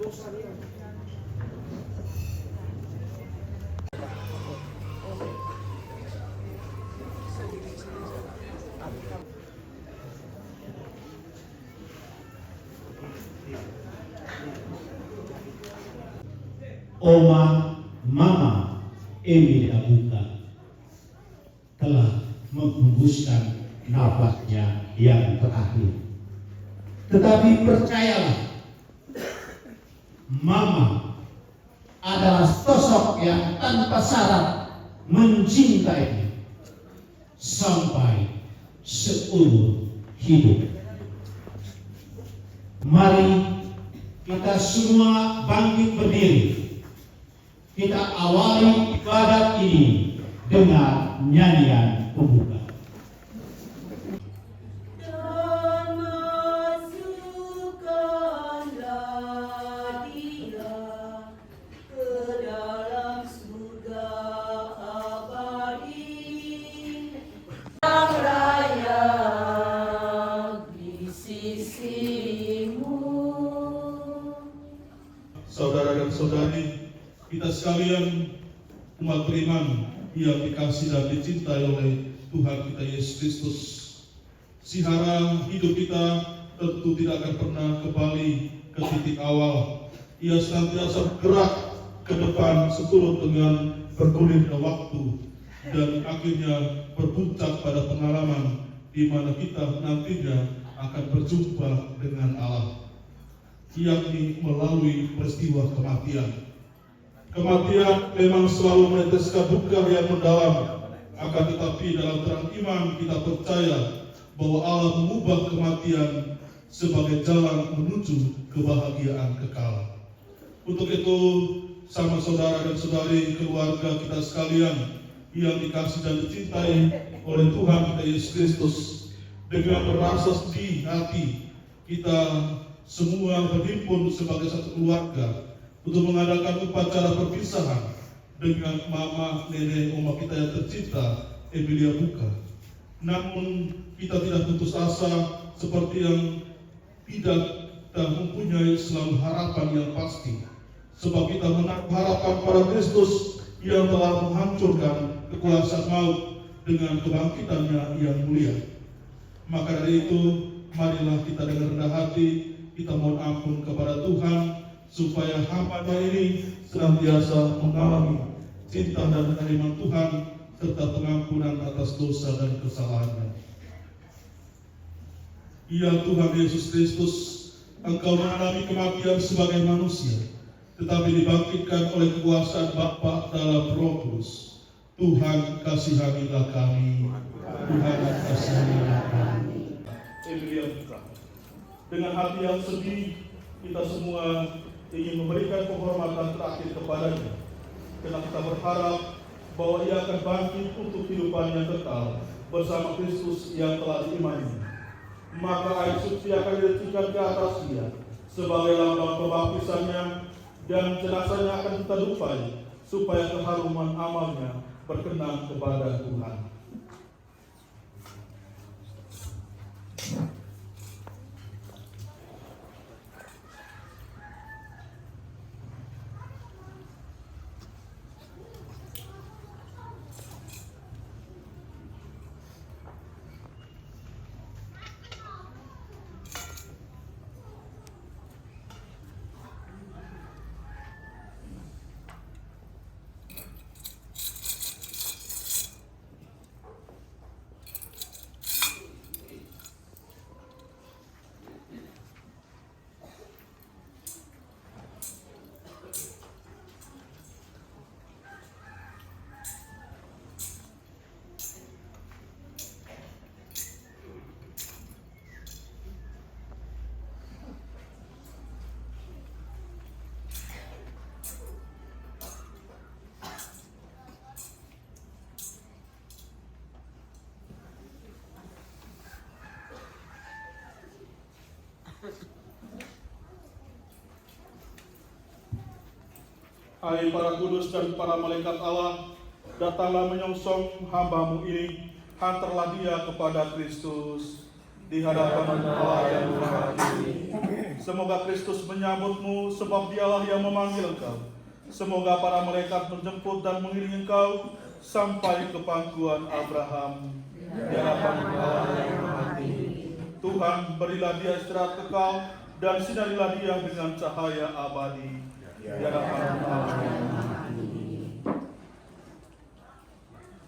Oma Mama Emilia Buka telah menghembuskan nafasnya yang terakhir. Tetapi percayalah, Mama adalah sosok yang tanpa syarat mencintainya sampai seumur hidup. Mari kita semua bangkit berdiri. Kita awali ibadat ini dengan nyanyian pembuka. Saudara dan saudari, kita sekalian umat beriman yang dikasihi dan dicintai oleh Tuhan kita Yesus Kristus. Sihara hidup kita tentu tidak akan pernah kembali ke titik awal. Ia senantiasa bergerak ke depan seturut dengan bergulirnya waktu dan akhirnya berpuncak pada pengalaman di mana kita nantinya akan berjumpa dengan Allah, yakni melalui peristiwa kematian. Kematian memang selalu meneteskan duka yang mendalam, akan tetapi dalam terang iman kita percaya bahwa Allah mengubah kematian sebagai jalan menuju kebahagiaan kekal. Untuk itu, sama saudara dan saudari keluarga kita sekalian yang dikasihi dan dicintai oleh Tuhan kita Yesus Kristus, dengan merasa sedih hati kita semua berhimpun sebagai satu keluarga untuk mengadakan upacara perpisahan dengan mama, nenek, oma kita yang tercinta, Emilia Buka. Namun kita tidak putus asa seperti yang tidak mempunyai selalu harapan yang pasti, sebab kita menaruh harapan pada Kristus yang telah menghancurkan kekuasaan maut dengan kebangkitannya yang mulia. Maka dari itu, marilah kita dengan rendah hati kita mohon ampun kepada Tuhan, supaya hamba-Nya ini senantiasa mengalami cinta dan kehadiran Tuhan serta pengampunan atas dosa dan kesalahannya. Ya Tuhan Yesus Kristus, Engkau mengalami kematian sebagai manusia, tetapi dibangkitkan oleh kekuasaan Bapa dalam Roh Kudus. Tuhan, kasihanilah kami. Tuhan, kasihanilah kami. Emilia Buka. Dengan hati yang sedih, kita semua ingin memberikan penghormatan terakhir kepadanya, karena kita berharap bahwa ia akan bangkit untuk kehidupan yang kekal bersama Kristus yang telah diimani. Maka air suci akan diletakkan ke atas dia sebagai lambang pembaptisannya, dan jenazahnya akan kita lupai supaya keharuman amalnya berkenan kepada Tuhan. Hai para kudus dan para malaikat Allah, datanglah menyongsong hamba-Mu ini, hantarlah dia kepada Kristus di hadapan Allah yang Maha Tinggi. Semoga Kristus menyambutmu sebab dialah yang memanggil engkau. Semoga para malaikat menjemput dan mengiringi engkau sampai ke pangkuan Abraham di hadapan Allah yang menghormati. Tuhan, berilah dia istirahat kekal dan sinarilah dia dengan cahaya abadi di hadapan Allah yang menghormati.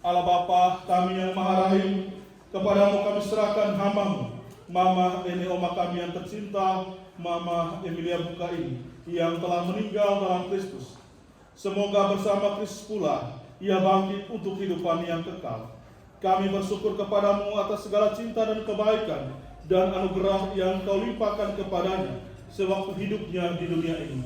Allah Bapa kami yang Maha Rahim, kepadamu kami serahkan hamba-Mu, Mama Eni Oma kami yang tercinta, Mama Emilia Bukaini, yang telah meninggal dalam Kristus. Semoga bersama Kristus pula ia bangkit untuk kehidupan yang kekal. Kami bersyukur kepadamu atas segala cinta dan kebaikan dan anugerah yang kau limpahkan kepadanya sewaktu hidupnya di dunia ini.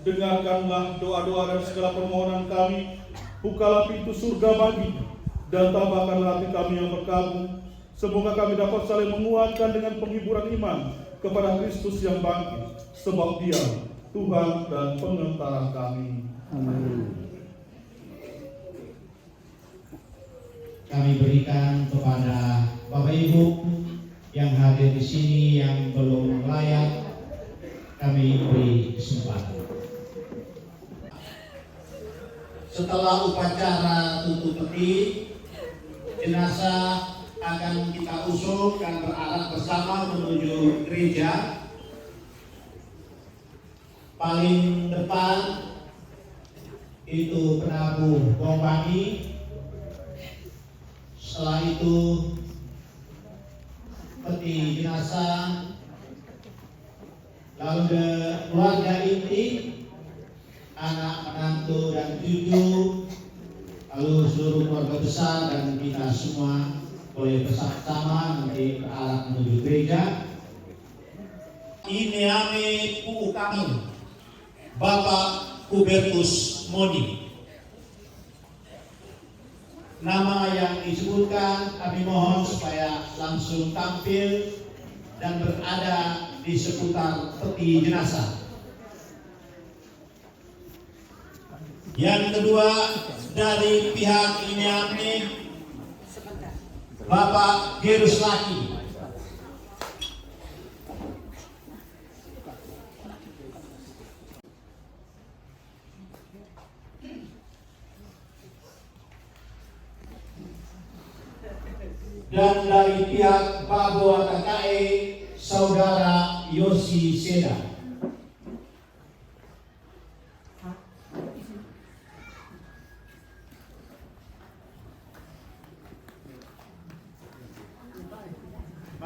Dengarkanlah doa-doa dan segala permohonan kami, bukalah pintu surga baginya, dan tambahkanlah hati kami yang berkabung. Semoga kami dapat saling menguatkan dengan penghiburan iman kepada Kristus yang bangkit, sebab Dia Tuhan dan Pengantara kami. Amin. Kami berikan kepada Bapak Ibu yang hadir di sini yang belum layak, kami beri kesempatan. Setelah upacara tutup peti, jenazah akan kita usung dan berarah bersama menuju gereja. Paling depan itu penabuh Bombangi. Setelah itu peti jenazah, lalu keluarga inti, anak, menantu dan cucu, lalu seluruh keluarga besar dan kita semua boleh bersama-sama nanti berarah menuju gereja. Ini ame uu kami, Bapak Hubertus Moni. Nama yang disebutkan kami mohon supaya langsung tampil dan berada di seputar peti jenazah. Yang kedua dari pihak ini Bapak Gerus Laki. Dan dari pihak Babua KKE Saudara Yosi Seda.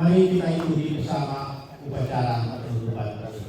Mari kita ikuti bersama upacara penutupan tadi.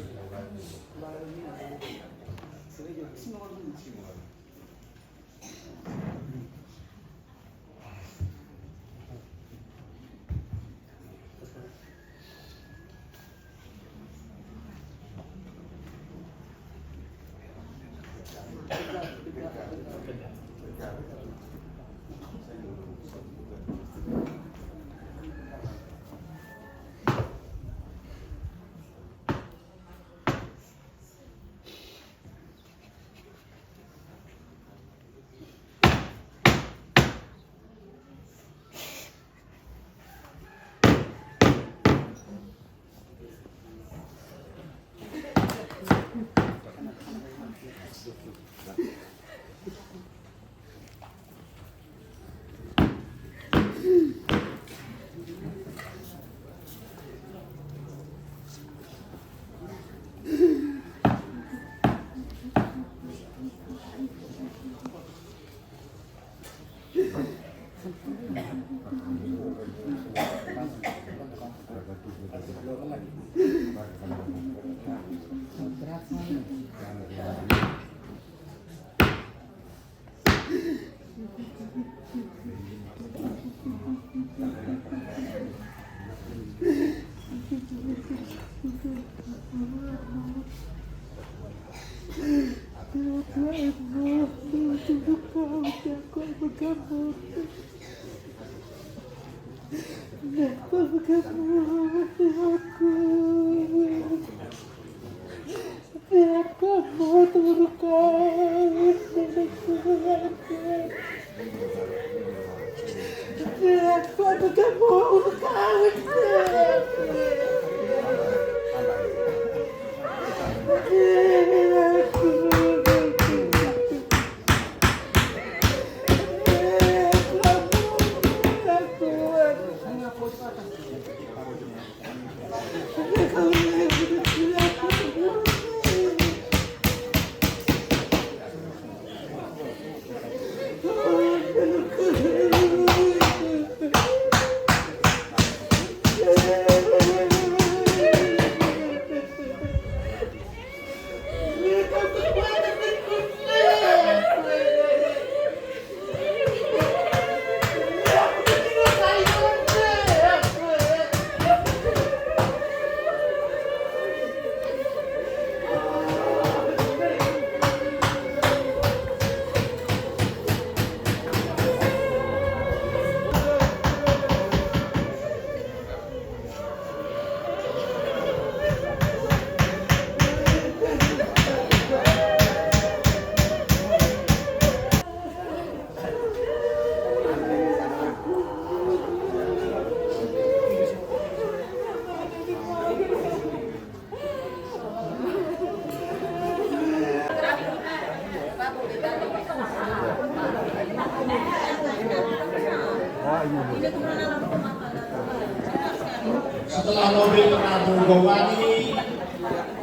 Setelah mobil Prabu Gowani,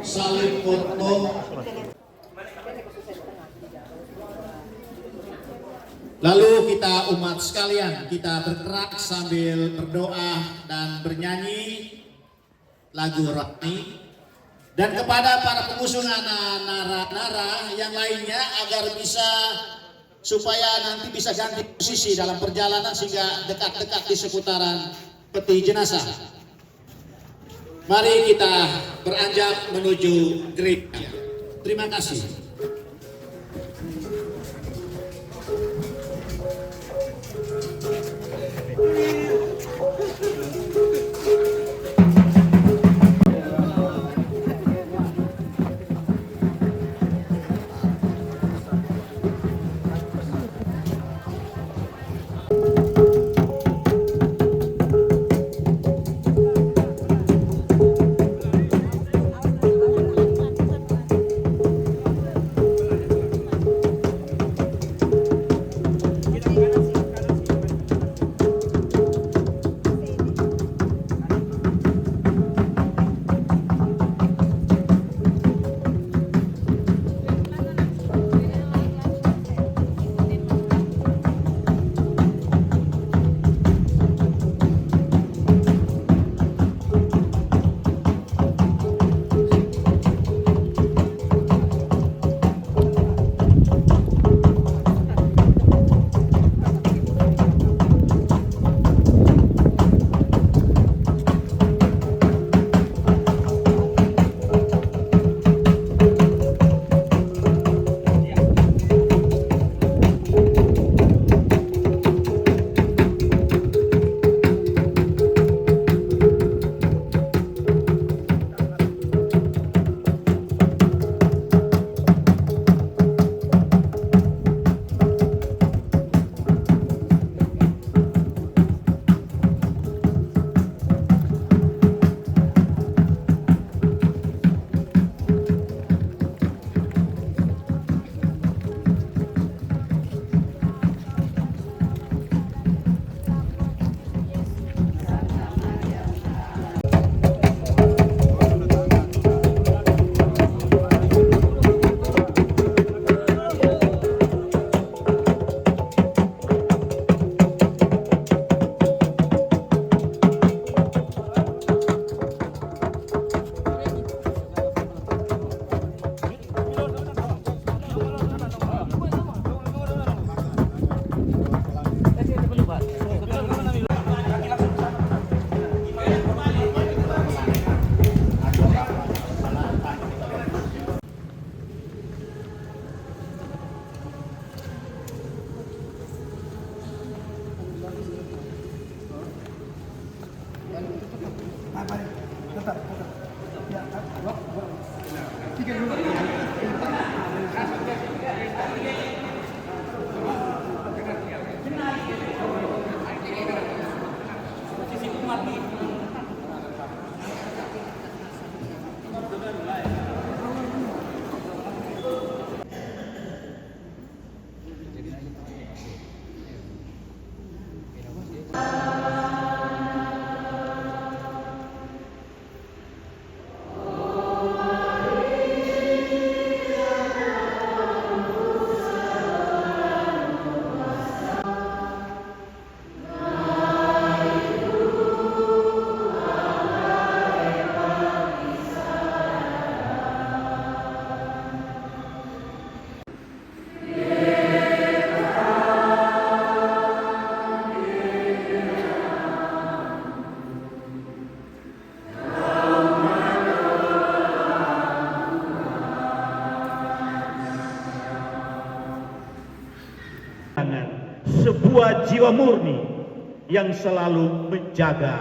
salib foto. Lalu kita umat sekalian, kita bergerak sambil berdoa dan bernyanyi lagu rohani. Dan kepada para pengusung nara-nara yang lainnya agar bisa supaya nanti bisa ganti posisi dalam perjalanan sehingga dekat-dekat di seputaran peti jenazah. Mari kita beranjak menuju gereja. Terima kasih. sebuah jiwa murni yang selalu menjaga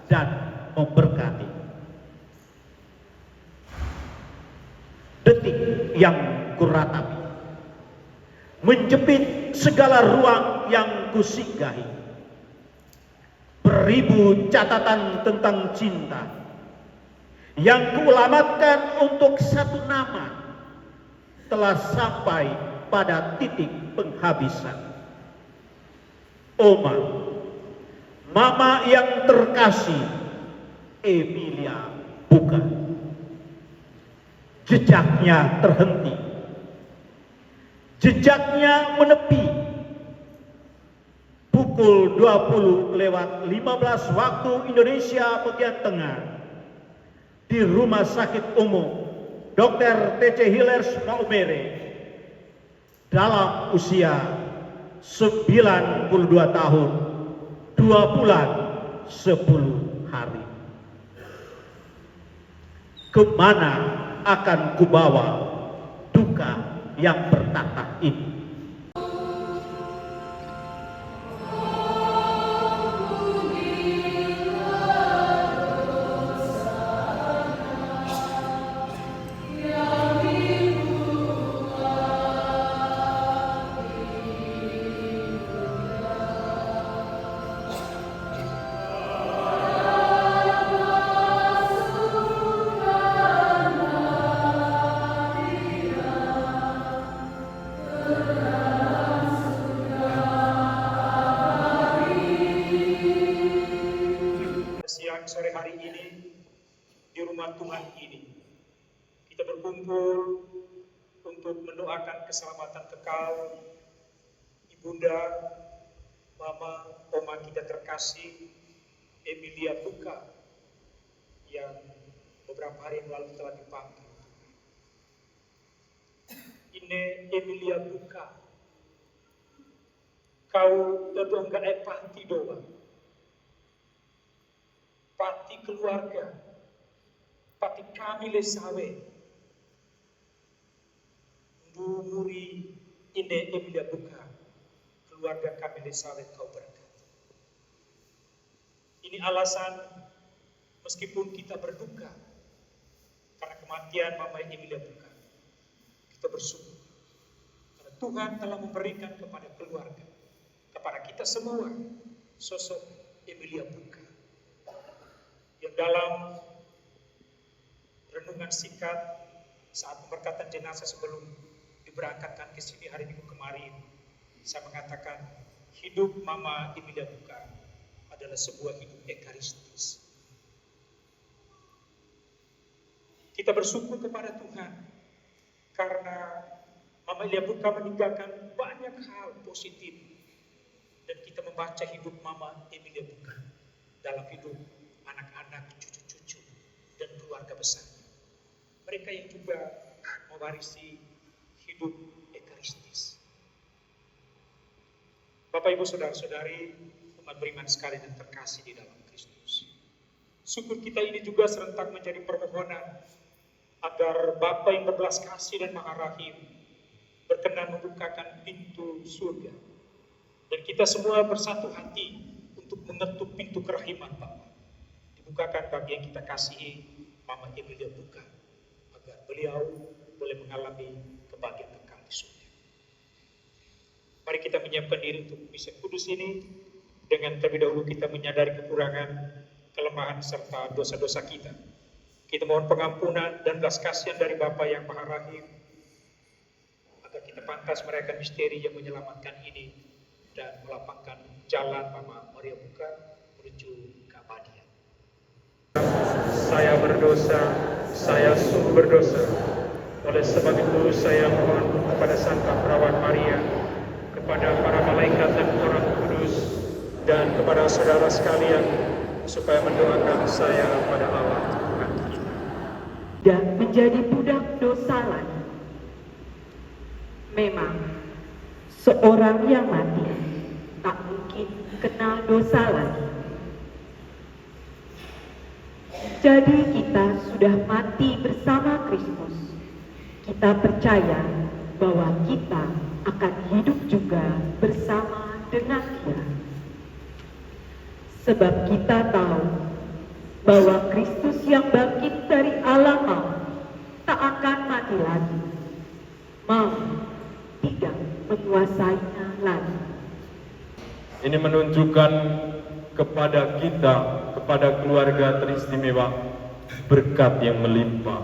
dan memberkati. Detik yang kuratapi, menjepit segala ruang yang kusinggahi. Beribu catatan tentang cinta yang kualamatkan untuk satu nama telah sampai pada titik penghabisan. Oma, mama yang terkasih, Emilia Buka. Jejaknya terhenti, jejaknya menepi. Pukul 20:15 waktu Indonesia bagian tengah, di Rumah Sakit Umum Dr. T.C. Hillers Maumere, dalam usia 92 tahun 2 bulan 10 hari. Kemana akan kubawa duka yang bertahta ini? Sore hari ini di rumah Tuhan ini kita berkumpul untuk mendoakan keselamatan kekal Ibunda, Mama, Oma kita terkasih Emilia Buka yang beberapa hari yang lalu telah dipanggil. Ini Emilia Buka, kau terdongga pati doa. Pati keluarga, pati kami lesawe, muri ini Emilia Buka, keluarga kami lesawe kau berkati. Ini alasan meskipun kita berduka karena kematian Mama Emilia Buka, kita bersyukur karena Tuhan telah memberikan kepada keluarga, kepada kita semua sosok Emilia Buka. Yang dalam renungan singkat saat pemberkatan jenazah sebelum diberangkatkan ke sini hari Minggu kemarin, saya mengatakan hidup Mama Emilia Buka adalah sebuah hidup ekaristis. Kita bersyukur kepada Tuhan karena Mama Emilia Buka meninggalkan banyak hal positif, dan kita membaca hidup Mama Emilia Buka dalam hidup anak-anak, cucu-cucu, dan keluarga besar. Mereka yang juga mewarisi hidup ekaristis. Bapak, Ibu, Saudara-saudari, umat beriman sekalian yang terkasih di dalam Kristus. Syukur kita ini juga serentak menjadi permohonan agar Bapa yang berbelas kasih dan maha rahim berkenan membukakan pintu surga. Dan kita semua bersatu hati untuk mengetuk pintu kerahiman Bapa. Bukakan bagi yang kita kasihi Mama Emilia Buka, agar beliau boleh mengalami kebahagiaan kekal di surga. Mari kita menyiapkan diri untuk misa kudus ini dengan terlebih dahulu kita menyadari kekurangan, kelemahan serta dosa-dosa kita. Kita mohon pengampunan dan belas kasihan dari Bapa yang Maha Rahim, agar kita pantas merayakan misteri yang menyelamatkan ini dan melapangkan jalan Mama Maria Buka menuju keabadian. Saya berdosa, saya sungguh berdosa. Oleh sebab itu saya mohon kepada Santa Perawat Maria, kepada para malaikat dan orang kudus, dan kepada saudara sekalian, supaya mendoakan saya pada Allah Tuhan kita. Dan menjadi budak dosa lagi. Memang, seorang yang mati tak mungkin kenal dosa lagi. Jadi kita sudah mati bersama Kristus. Kita percaya bahwa kita akan hidup juga bersama dengan Dia. Sebab kita tahu bahwa Kristus yang bangkit dari alam maut tak akan mati lagi. Maut tidak menguasainya lagi. Ini menunjukkan kepada kita, kepada keluarga teristimewa, berkat yang melimpah.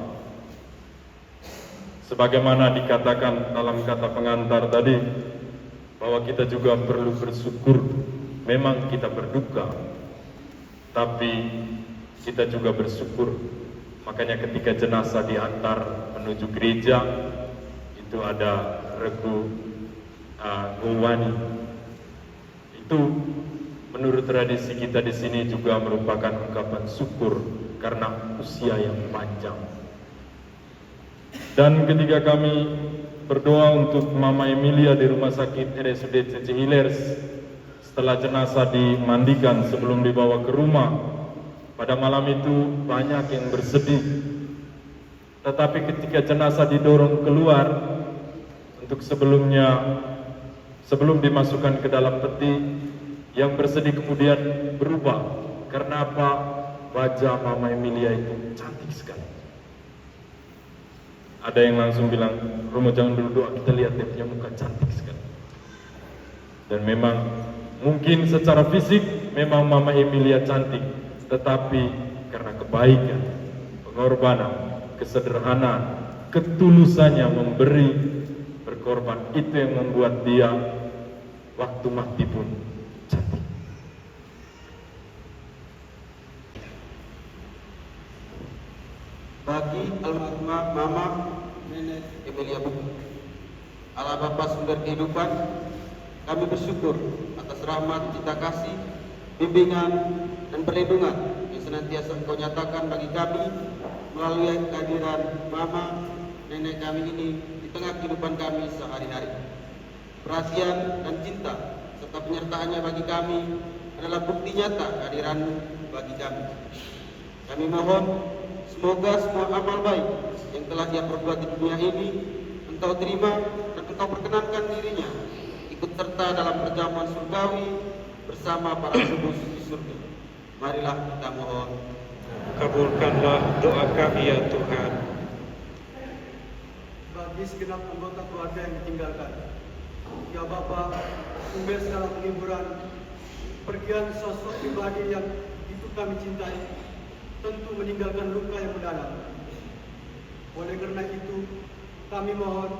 Sebagaimana dikatakan dalam kata pengantar tadi, bahwa kita juga perlu bersyukur. Memang kita berduka, tapi kita juga bersyukur. Makanya ketika jenazah diantar menuju gereja, itu ada regu gulwani. Itu menurut tradisi kita di sini juga merupakan ungkapan syukur karena usia yang panjang. Dan ketika kami berdoa untuk Mama Emilia di Rumah Sakit RSUD C.C. Hilers, setelah jenazah dimandikan sebelum dibawa ke rumah, pada malam itu banyak yang bersedih. Tetapi ketika jenazah didorong keluar untuk sebelum dimasukkan ke dalam peti, yang bersedih kemudian berubah. Karena apa? Wajah Mama Emilia itu cantik sekali. Ada yang langsung bilang, Romo jangan dulu doa, kita lihat dia punya muka cantik sekali. Dan memang mungkin secara fisik memang Mama Emilia cantik, tetapi karena kebaikan, pengorbanan, kesederhanaan, ketulusannya memberi, berkorban, itu yang membuat dia waktu mati pun cantik. Bagi almarhumah Mama Nenek Emilia Buku, Allah Bapa sumber kehidupan, kami bersyukur atas rahmat, cinta kasih, bimbingan, dan perlindungan yang senantiasa Engkau nyatakan bagi kami melalui kehadiran Mama Nenek kami ini di tengah kehidupan kami sehari-hari. Perhatian dan cinta serta penyertaannya bagi kami adalah bukti nyata kehadiran bagi kami. Kami mohon semoga semua amal baik yang telah Dia perbuat di dunia ini Engkau terima dan Engkau perkenankan dirinya ikut serta dalam perjamuan surgawi bersama para kudus di surga. Marilah kita mohon. Kabulkanlah doa kami ya Tuhan. Bagi segenap anggota keluarga yang ditinggalkan, ya Bapa, sumber segala penghiburan, pergian sosok pribadi yang itu kami cintai, tentu meninggalkan luka yang mendalam. Oleh karena itu, kami mohon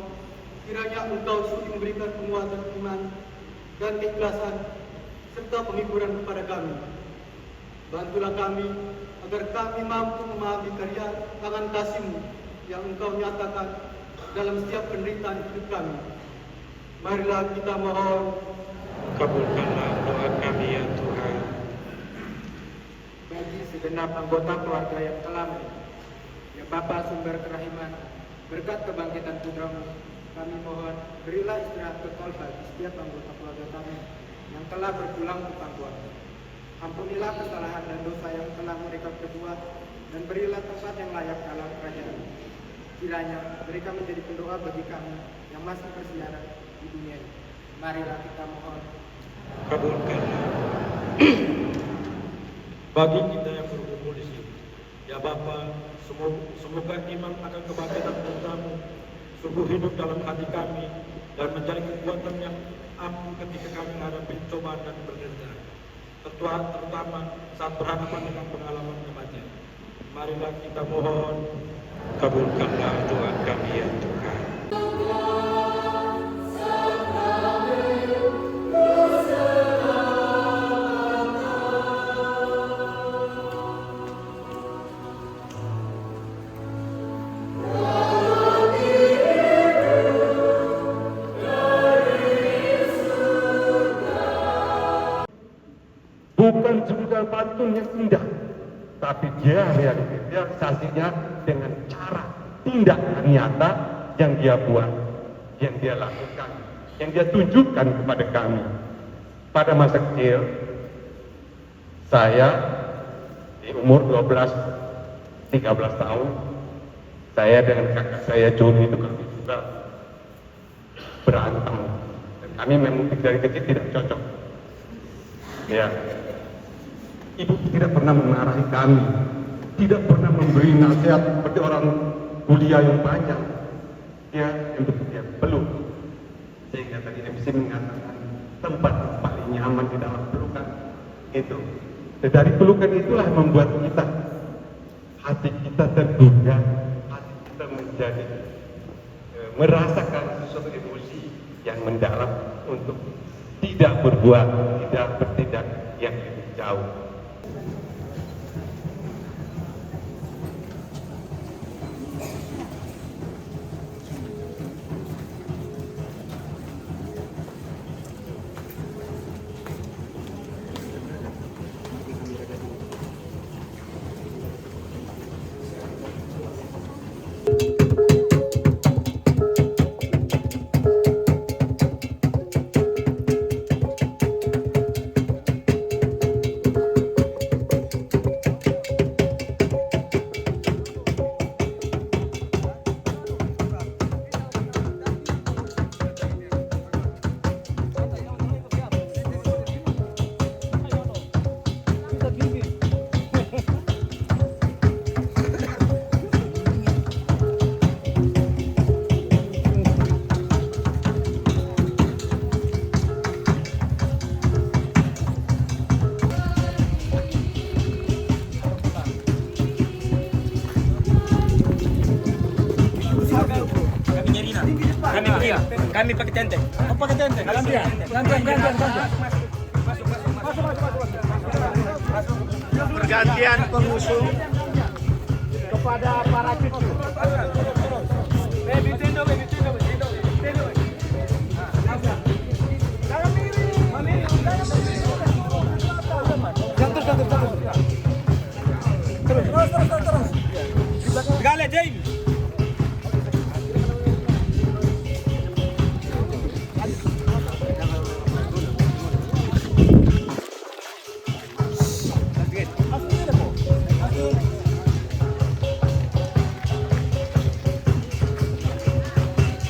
kiranya Engkau sudi memberikan penguatan iman dan keikhlasan serta penghiburan kepada kami. Bantulah kami agar kami mampu memahami karya tangan kasih-Mu yang Engkau nyatakan dalam setiap penderitaan hidup kami. Marilah kita mohon. Kabulkanlah doa kami ya Tuhan. Bagi segenap anggota keluarga yang telah meninggal, ya Bapa sumber kerahiman, berkat kebangkitan Putra-Mu, kami mohon berilah istirahat kekal bagi setiap anggota keluarga kami yang telah berpulang ke pangkuan. Ampunilah kesalahan dan dosa yang telah mereka perbuat, dan berilah tempat yang layak dalam kerajaan. Kiranya mereka menjadi pendoa bagi kami yang masih bersiaran di dunia ini. Marilah kita mohon. Kabulkanlah. Bagi kita yang berkumpul di sini, ya Bapa, semoga iman akan kebangkitan Putra-Mu sungguh hidup dalam hati kami dan menjadi kekuatan yang ampuh ketika kami menghadapi cobaan dan penderitaan, terutama saat berhadapan dengan pengalaman kematian. Marilah kita mohon. Kabulkanlah doa kami ya Tuhan. Bukan sekedar patung yang indah, tapi dia realisasinya dengan cara tindak nyata yang dia buat, yang dia lakukan, yang dia tunjukkan kepada kami. Pada masa kecil, saya di umur 12-13 tahun, saya dengan kakak saya Joni itu kami juga berantem. Dan kami memang dari kecil tidak cocok. Ya, ibu tidak pernah memarahi kami, tidak pernah memberi nasihat seperti orang kuliah yang panjang. Dia peluk, sehingga tadi MC mengatakan tempat paling nyaman di dalam pelukan itu. Dan dari pelukan itulah membuat kita, hati kita tergugah, hati kita menjadi merasakan sesuatu emosi yang mendalam untuk tidak berbuat, tidak bertindak yang lebih jauh. Kami pakai tente. Oh, pakai tente. Gantian. Pergantian pengusung kepada para cucu. Gale, James.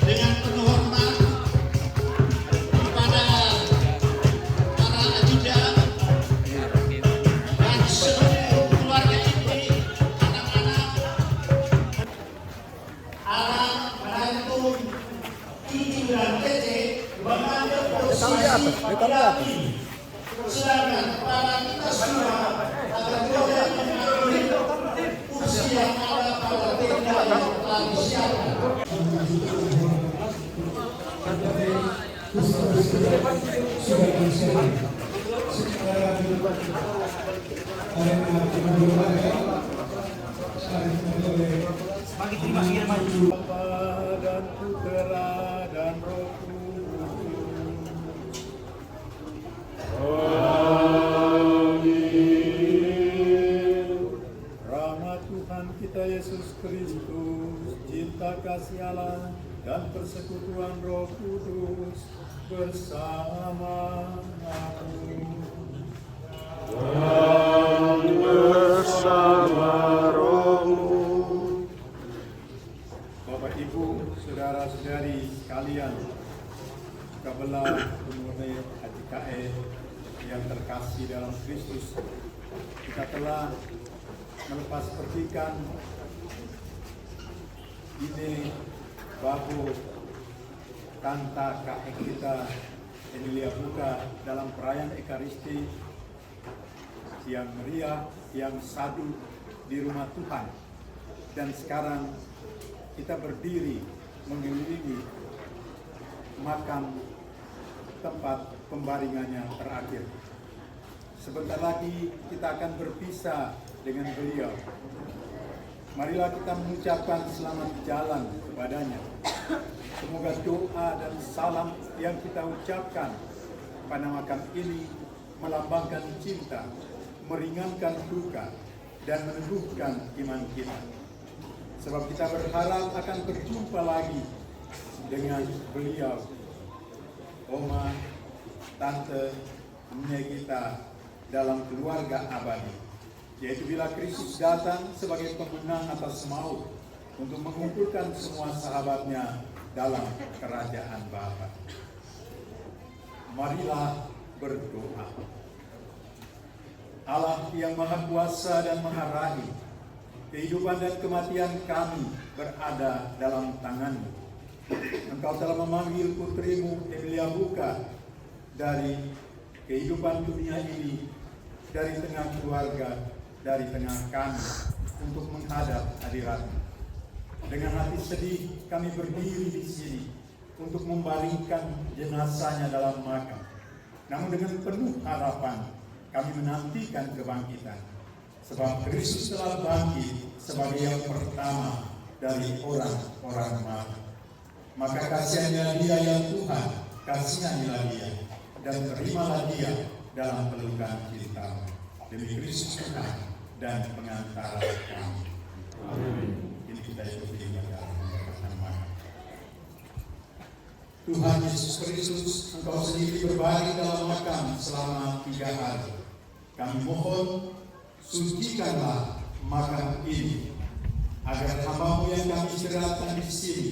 Dengan penuh hormat kepada para ajudan dan seluruh keluarga inti, anak-anak, Alam, Menantum, Ibu dan Tete mengambil posisi sedangkan para kita semua akan boleh mengambil kursi yang ada pada tenda yang telah disiapkan. Bapa dan Putera dan Roh Rahmat Tuhan kita Yesus Kristus, cinta kasih Allah dan persekutuan Roh Kudus bersama aku. Bapak Ibu, saudara-saudari sekalian, kabelah pemurni HJKE yang terkasih dalam Kristus, kita telah melepas petikan ini babu tanta KE kita Emilia Buka dalam perayaan Ekaristi yang meriah, yang sadu di rumah Tuhan. Dan sekarang kita berdiri mengelilingi makam tempat pembaringannya terakhir. Sebentar lagi kita akan berpisah dengan beliau. Marilah kita mengucapkan selamat jalan kepadanya. Semoga doa dan salam yang kita ucapkan pada makam ini melambangkan cinta, meringankan duka, dan meneguhkan iman kita. Sebab kita berharap akan berjumpa lagi dengan beliau, oma, tante, nenek kita dalam keluarga abadi. Yaitu bila Kristus datang sebagai pemenang atas maut untuk mengumpulkan semua sahabatnya dalam kerajaan Bapa. Marilah berdoa. Allah yang Maha Kuasa dan Maha Rahim, kehidupan dan kematian kami berada dalam tangan-Mu. Engkau telah memanggil putrimu Emilia Buka dari kehidupan dunia ini, dari tengah keluarga, dari tengah kami, untuk menghadap hadirat-Mu. Dengan hati sedih kami berdiri di sini untuk membaringkan jenazahnya dalam makam. Namun dengan penuh harapan kami menantikan kebangkitan, sebab Kristus telah bangkit sebagai yang pertama dari orang-orang mati. Maka kasihannya Dia ya Tuhan, kasihanilah Dia, dan terimalah Dia dalam pelukan cinta. Demi Kristus Tuhan dan pengantara kami. Amin. Ini kita ikuti dalam nama Tuhan Yesus Kristus. Engkau sendiri berbaring dalam makam selama 3 hari. Kami mohon, sucikanlah makam ini, agar hamba-Mu yang kami istirahatkan di sini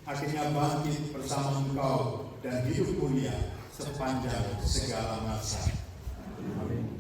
akhirnya bangkit bersama Engkau dan hidup mulia sepanjang segala masa. Amin.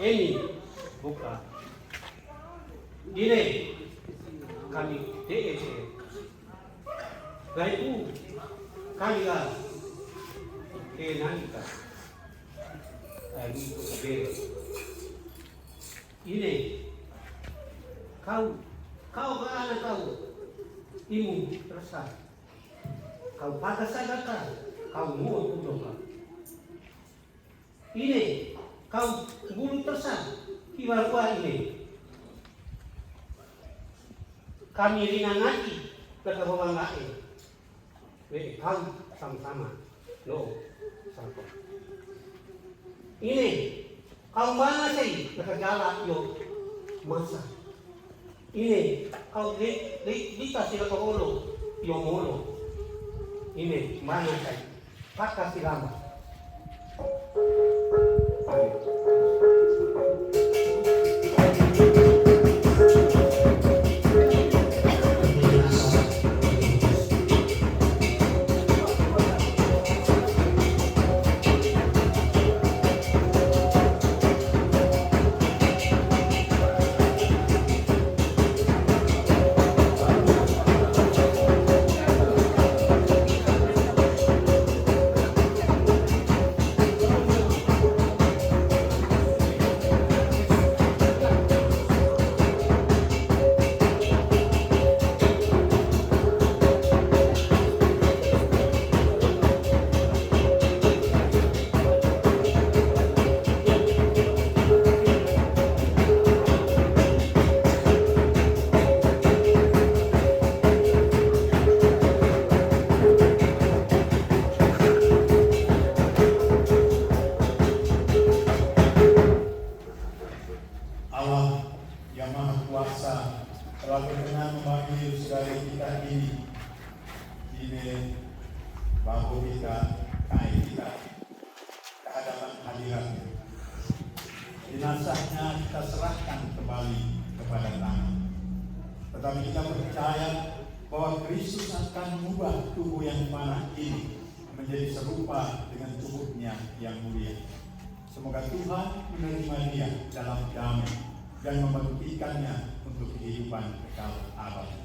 Ini buka. Ini kami DEC. Gaitu kalian kenanita. Ini ber. Ini kau ke anak kau. Imu resah. Kau patah sadaka. Kau mau kunjungkan. Ini kau bulu tersan kibarua ini kami rinangati kekebanggaan kau sama-sama lo sampo ini kau mana sih kegala yo masa ini kau dikasih lekolo yo molo ini mana sih pakai silama. telah berkenan memanggil saudara kita ini bangku kita, kain kita ke hadapan hadiratnya. Jenazahnya kita serahkan kembali kepada tangan. Tetapi kita percaya bahwa Kristus akan mengubah tubuh yang panah ini menjadi serupa dengan tubuhnya yang mulia. Semoga Tuhan menerima dia dalam damai dan membangkitkannya untuk kehidupan kekal abadi.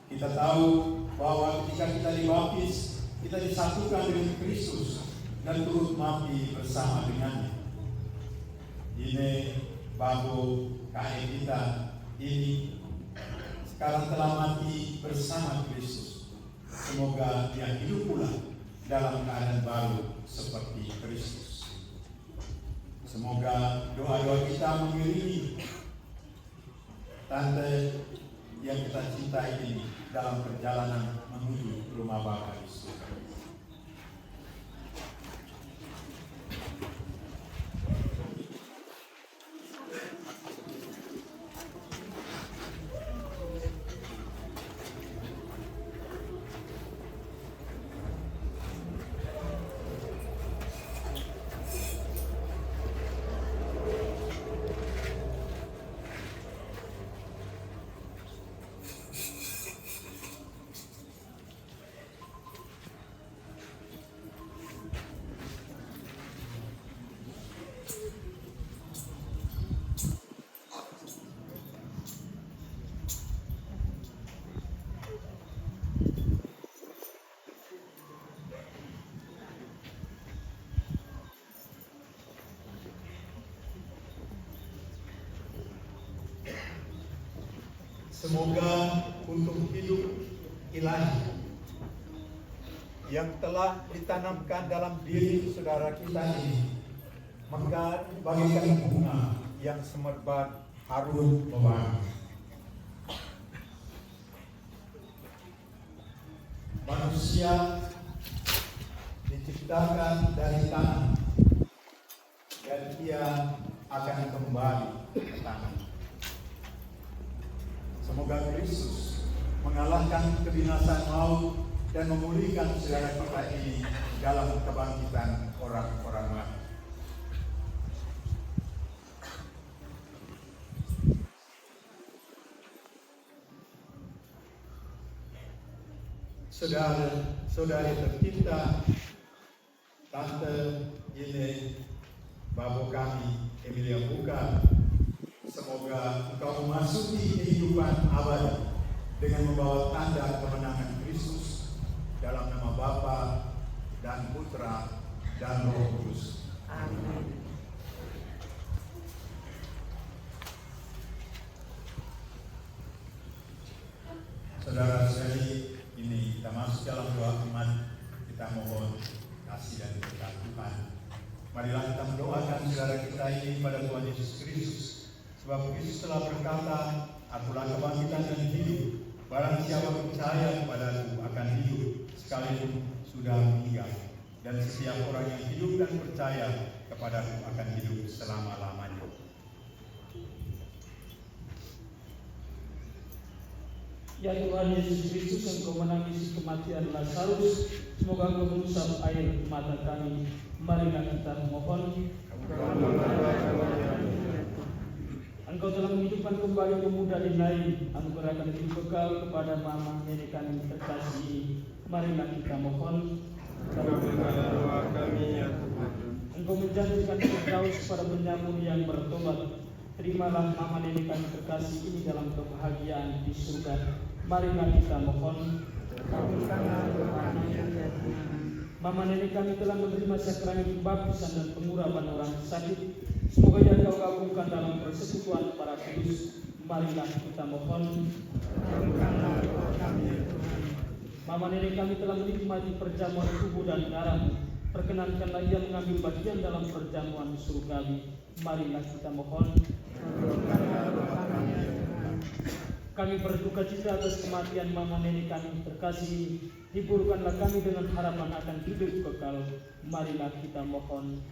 Kita tahu bahwa ketika kita dibaptis, kita disatukan dengan Kristus dan turut mati bersama dengannya. Ini bahu kain kita ini sekarang telah mati bersama Kristus. Semoga dia hidup pula dalam keadaan baru seperti Kristus. Semoga doa-doa kita mengiringi tante yang kita cintai ini dalam perjalanan menuju rumah Bapa di surga. Semoga untuk hidup ilahi yang telah ditanamkan dalam diri saudara kita ini, maka bagaikan bunga yang semerbak harum mewangi. Manusia diciptakan dari tanah dan ia akan kembali ke tanah. Semoga Kristus mengalahkan kebinasaan maut dan memulihkan saudara kita ini dalam kebangkitan orang-orang mati. Saudara-saudari tercinta, Tante Ine, Babo kami, Emilia Buka, semoga engkau memasuki kehidupan abadi dengan membawa tanda kemenangan Kristus dalam nama Bapa dan Putra dan Roh Kudus. Amin. Saudara-saudari, ini kita masuk dalam doa iman. Kita mohon kasih dan berkat Tuhan. Marilah kita mendoakan saudara kita ini pada Tuhan Yesus Kristus. Sebab Kristus telah berkata, Akulah kebangkitan dan hidup. Barang siapa percaya kepadaku akan hidup sekalipun sudah meninggal. Dan setiap orang yang hidup dan percaya kepadaku akan hidup selama-lamanya. Ya Tuhan Yesus Kristus, Engkau menangisi kematian Lazarus, semoga Engkau mengusap air mata kami. Marilah kita memohon. Engkau telah menghidupkan kembali pemuda Dinai, anugerahkan hidup kekal kepada mama nenek kami terkasih. Marilah kita mohon. Engkau menjanjikan Firdaus kepada penyamun yang bertobat. Terimalah mama nenek kami terkasih ini dalam kebahagiaan di surga. Marilah kita mohon. Mama nenek kami telah menerima sakramen pembaptisan dan pengurapan orang sakit. Semoga yang Kau gabungkan dalam persekutuan para kudus. Marilah kita mohon. Mama nenek kami telah menikmati perjamuan tubuh dan darah. Perkenankanlah ia mengambil bagian dalam perjamuan surgawi. Marilah kita mohon. Kami berduka cita atas kematian mama nenek kami terkasih. Hiburkanlah kami dengan harapan akan hidup kekal. Marilah kita mohon.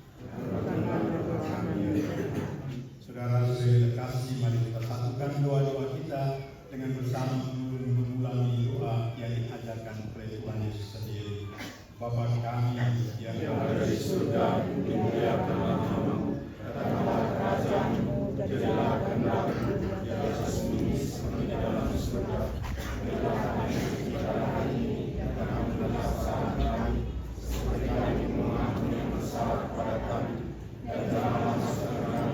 Saudara-saudari terkasih, mari kita satukan doa-doa kita dengan bersama mengulangi doa yang diajarkan oleh Tuhan Yesus sendiri. Bapa kami yang ada di surga, dimuliakan namamu, datanglah kerajaanmu, jadilah kehendakmu di atas bumi seperti di dalam surga. Berilah kami kita hari ini, dan ampunilah kesalahan kami, seperti kami mengampuni yang bersalah kepada kami, dan janganlah masuk ke dalam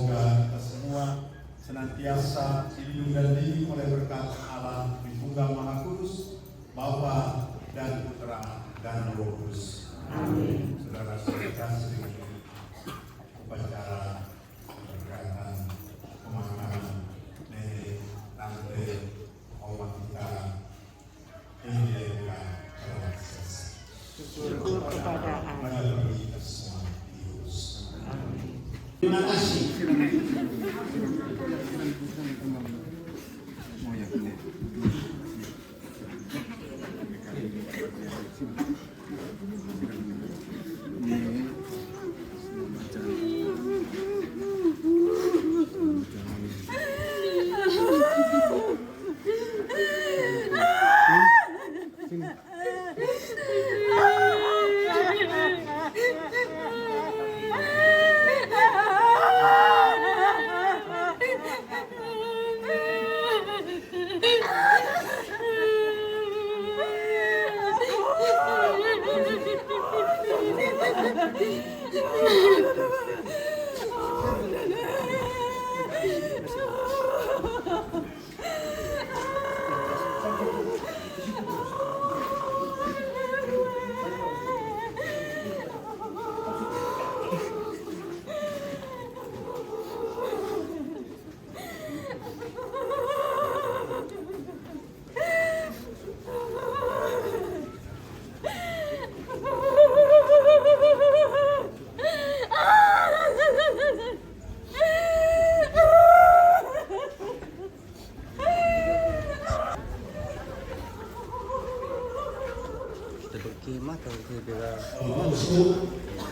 semoga kita semua senantiasa dilindungi dan dibimbing oleh berkat Allah di Tunggal Maha Kudus, Bapa dan Putra dan Roh Kudus. Amin. Saudara-saudara sedikit upacara berkaitan pemakaman nenek, tante, oma kita ini dilakukan secara selesai. Syukur kepada Allah. Bagi kita semua diurus. Terima kasih.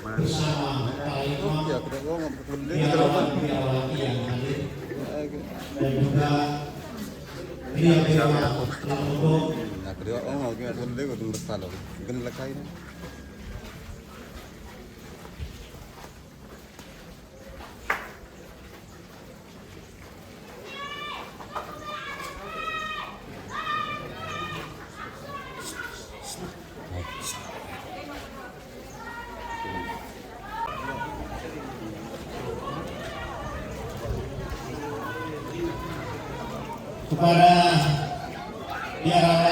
Bersama para imam, biarawan yang hadir, dan juga biarawan Lampung. Kepada biarawan